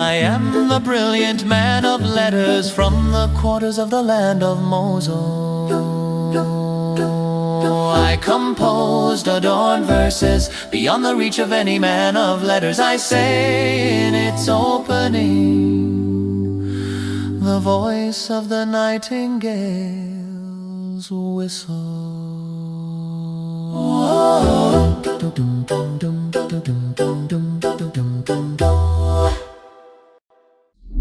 I am the brilliant man of letters from the quarters of the land of Mosul. I composed adorned verses beyond the reach of any man of letters. I say in its opening, the voice of the nightingale's whistle.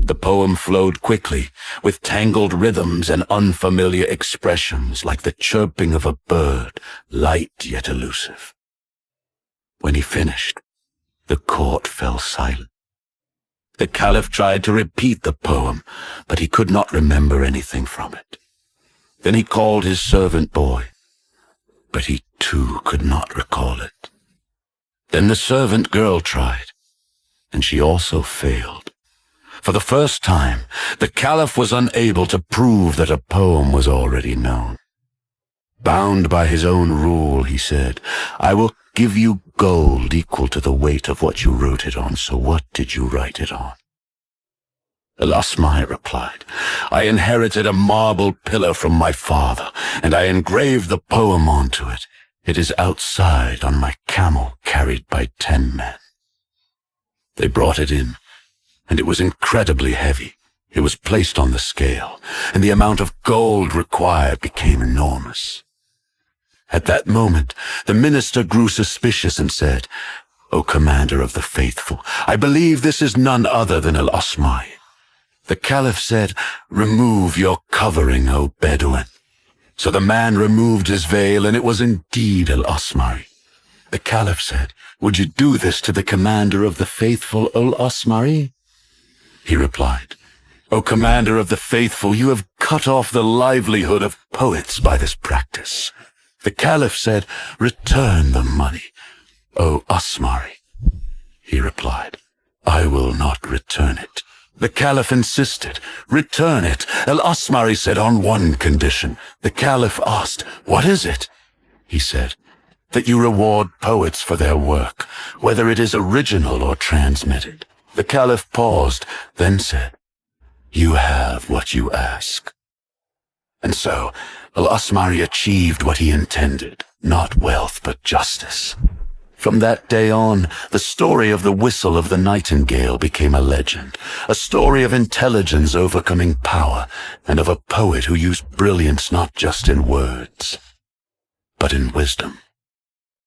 The poem flowed quickly, with tangled rhythms and unfamiliar expressions like the chirping of a bird, light yet elusive. When he finished, the court fell silent. The Caliph tried to repeat the poem, but he could not remember anything from it. Then he called his servant boy, but he too could not recall it. Then the servant girl tried, and she also failed. For the first time, the Caliph was unable to prove that a poem was already known. Bound by his own rule, he said, "I will give you gold equal to the weight of what you wrote it on, so what did you write it on?" Al-Asma'i replied, "I inherited a marble pillar from my father, and I engraved the poem onto it. It is outside on my camel carried by 10 men." They brought it in, and it was incredibly heavy. It was placed on the scale, and the amount of gold required became enormous. At that moment, the minister grew suspicious and said, "O Commander of the Faithful, I believe this is none other than Al-Asma'i." The Caliph said, "Remove your covering, O Bedouin." So the man removed his veil, and it was indeed Al-Asma'i. The Caliph said, "Would you do this to the Commander of the Faithful, Al-Asma'i?" He replied, "O Commander of the Faithful, you have cut off the livelihood of poets by this practice." The Caliph said, "Return the money, O Asma'i." He replied, "I will not return it." The Caliph insisted, "Return it." Al-Asma'i said, "On one condition." The Caliph asked, "What is it?" He said, "That you reward poets for their work, whether it is original or transmitted." The Caliph paused, then said, "You have what you ask." And so, Al-Asma'i achieved what he intended, not wealth but justice. From that day on, the story of the whistle of the nightingale became a legend, a story of intelligence overcoming power, and of a poet who used brilliance not just in words, but in wisdom.